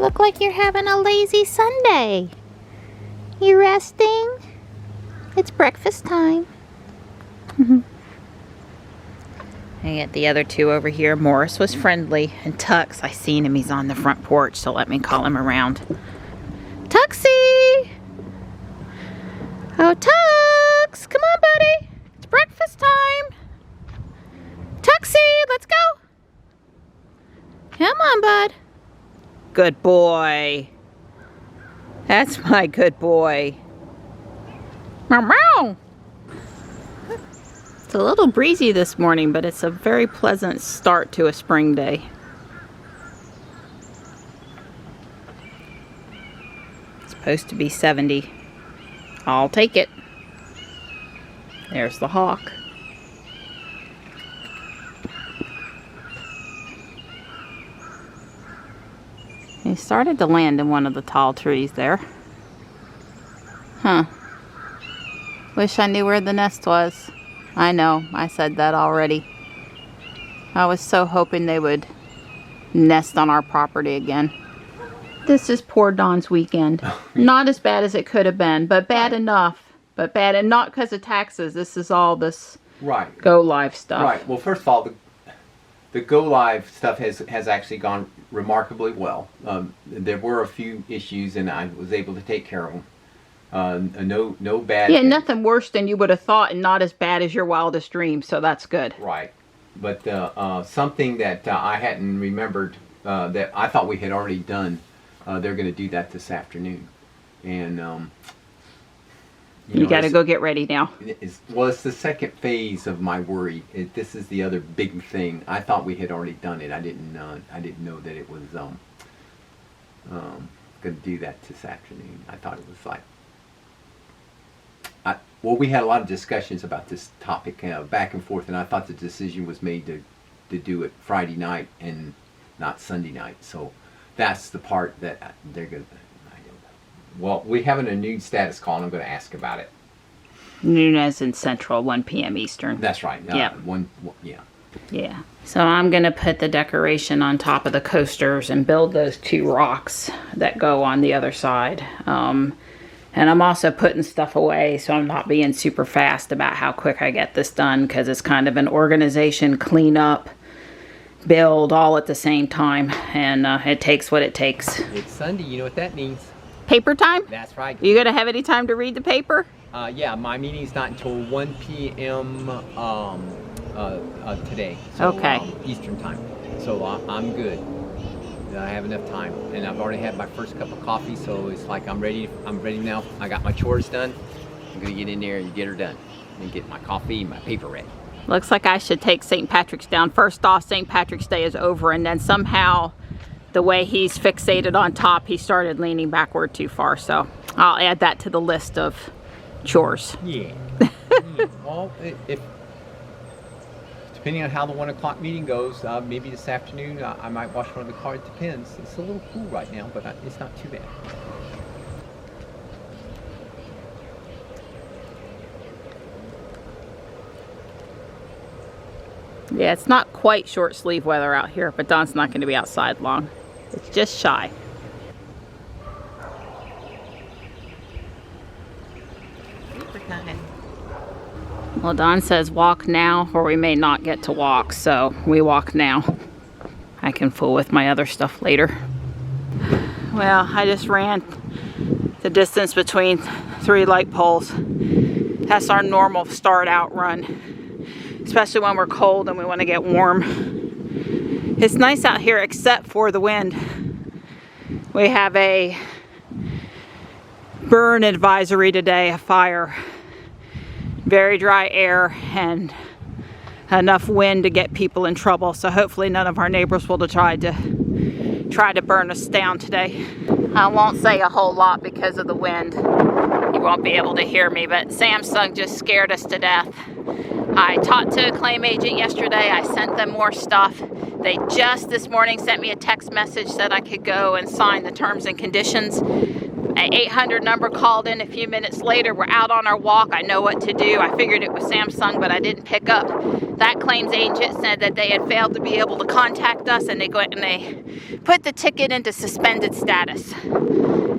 look like you're having a lazy Sunday. You resting? It's breakfast time. I get the other two over here. Morris was friendly, and Tux, I seen him. He's on the front porch, so let me call him around. Tuxie! Oh, Tux! Come on, buddy. It's breakfast time. Tuxie, let's go. Come on, bud. Good boy. That's my good boy. Meow, meow. It's a little breezy this morning, but it's a very pleasant start to a spring day. It's supposed to be 70. I'll take it. There's the hawk. He started to land in one of the tall trees there. Huh. Wish I knew where the nest was. I know, I said that already. I was so hoping they would nest on our property again. This is poor Don's weekend. Not as bad as it could have been, but bad enough. But bad, and not because of taxes. This is all this Go Live stuff. Right. Well, first of all, the Go Live stuff has actually gone remarkably well. There were a few issues, and I was able to take care of them. No bad. Yeah, nothing worse than you would have thought, and not as bad as your wildest dreams. So that's good. Right. But something that I hadn't remembered that I thought we had already done. They're going to do that this afternoon, and you got to go get ready now. It's the second phase of my worry. This is the other big thing. I thought we had already done it. I didn't know that it was going to do that this afternoon. I thought it was like. Well, we had a lot of discussions about this topic back and forth, and I thought the decision was made to do it Friday night and not Sunday night. So that's the part that they're going to. Well, we're having a noon status call, and I'm going to ask about it. Noon as in Central, 1 p.m. Eastern. That's right. Yeah. Yeah. Yeah. So I'm going to put the decoration on top of the coasters and build those 2 rocks that go on the other side. And I'm also putting stuff away, so I'm not being super fast about how quick I get this done, because it's kind of an organization, clean up, build all at the same time, and it takes what it takes. It's Sunday, you know what that means. Paper time? That's right. You gonna have any time to read the paper? Yeah, my meeting's not until 1 p.m. Today. So, okay. Eastern time. So I'm good. I have enough time, and I've already had my first cup of coffee, so it's like I'm ready now. I got my chores done. I'm gonna get in there and get her done, and get my coffee and my paper ready. Looks like I should take St. Patrick's down. First off, St. Patrick's Day is over, and then somehow the way he's fixated on top, he started leaning backward too far, so I'll add that to the list of chores. Yeah. Well, if depending on how the 1 o'clock meeting goes, maybe this afternoon I might wash one of the cars. It depends. It's a little cool right now, but it's not too bad. Yeah, it's not quite short sleeve weather out here, but Don's not going to be outside long. It's just shy. Well, Don says walk now, or we may not get to walk, so we walk now. I can fool with my other stuff later. Well, I just ran the distance between 3 light poles. That's our normal start out run, especially when we're cold and we want to get warm. It's nice out here except for the wind. We have a burn advisory today, a fire. Very dry air and enough wind to get people in trouble. So hopefully none of our neighbors will try to burn us down today. I won't say a whole lot because of the wind. You won't be able to hear me, but Samsung just scared us to death. I talked to a claim agent yesterday. I sent them more stuff. They just this morning sent me a text message that I could go and sign the terms and conditions. An 800 number called in a few minutes later. We're out on our walk. I know what to do. I figured it was Samsung, but I didn't pick up. that claims agent said that they had failed to be able to contact us, and they put the ticket into suspended status.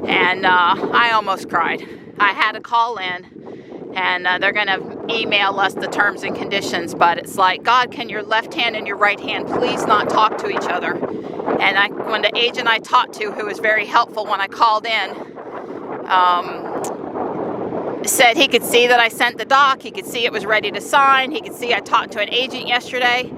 And I almost cried. I had to call in, and they're going to email us the terms and conditions, but it's like, God, can your left hand and your right hand please not talk to each other? And when the agent I talked to, who was very helpful when I called in, said he could see that I sent the doc, he could see it was ready to sign, he could see I talked to an agent yesterday.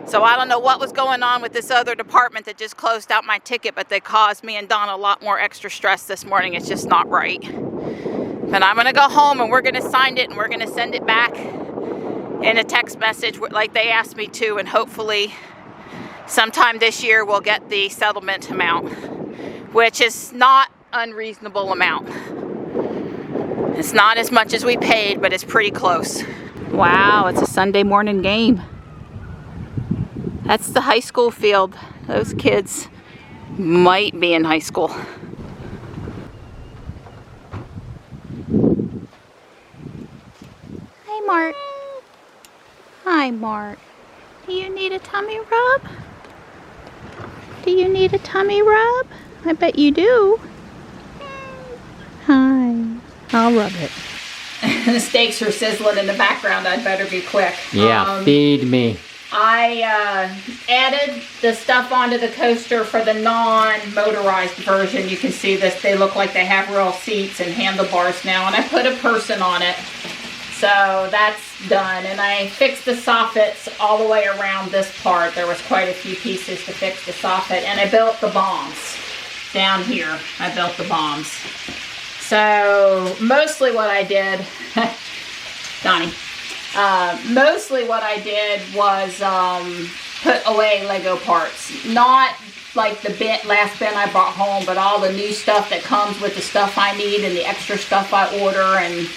So I don't know what was going on with this other department that just closed out my ticket, but they caused me and Donna a lot more extra stress this morning. It's just not right. But I'm going to go home and we're going to sign it and we're going to send it back in a text message like they asked me to, and hopefully sometime this year we'll get the settlement amount, which is not unreasonable amount. It's not as much as we paid, but it's pretty close. Wow, it's a Sunday morning game. That's the high school field. Those kids might be in high school. Hi, Mark. Hi, Mark. Do you need a tummy rub? Do you need a tummy rub? I bet you do. Hi. I'll rub it. The steaks are sizzling in the background. I'd better be quick. Yeah, feed me. I added the stuff onto the coaster for the non-motorized version. You can see this. They look like they have real seats and handlebars now. And I put a person on it. So that's done. And I fixed the soffits all the way around this part. There was quite a few pieces to fix the soffit. And I built the bombs down here. I built the bombs. So mostly what I did, Donnie, mostly what I did was put away Lego parts. Not like the last bin I brought home, but all the new stuff that comes with the stuff I need and the extra stuff I order. And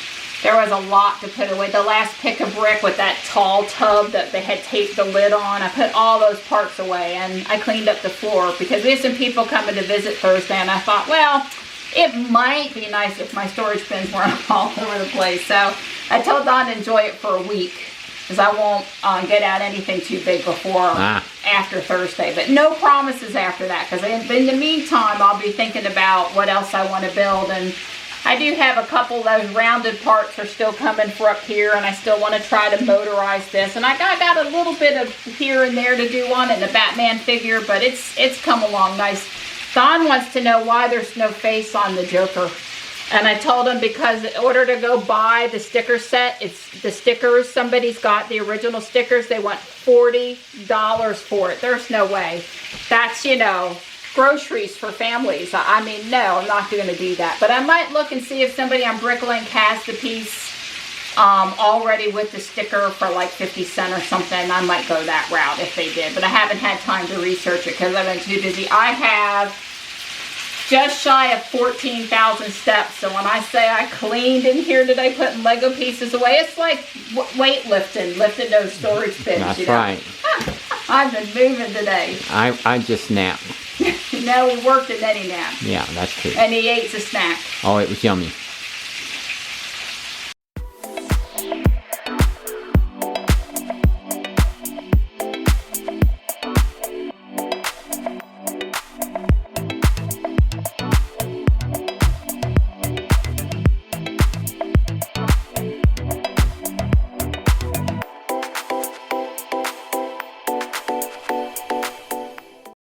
there was a lot to put away. The last pick of brick with that tall tub that they had taped the lid on, I put all those parts away. And I cleaned up the floor because we had some people coming to visit Thursday, and I thought, well, it might be nice if my storage bins weren't all over the place. So I told Don to enjoy it for a week, because I won't get out anything too big before after Thursday. But no promises after that, because in the meantime, I'll be thinking about what else I want to build. And I do have a couple of those rounded parts are still coming for up here, and I still want to try to motorize this. And I got a little bit of here and there to do on it, the Batman figure, but it's come along nice. Don wants to know why there's no face on the Joker. And I told him because in order to go buy the sticker set, it's the stickers, somebody's got the original stickers, they want $40 for it. There's no way. That's, you know, groceries for families. I mean, no, I'm not going to do that. But I might look and see if somebody on Bricklink has the piece already with the sticker for like 50 cents or something. I might go that route if they did, but I haven't had time to research it because I've been too busy. I have just shy of 14,000 steps, so when I say I cleaned in here today putting Lego pieces away, it's like weightlifting, lifting those storage bins. That's you know? right. I've been moving today. I just napped. No, he worked and then he napped. Yeah, that's true. And he ate a snack. Oh, it was yummy.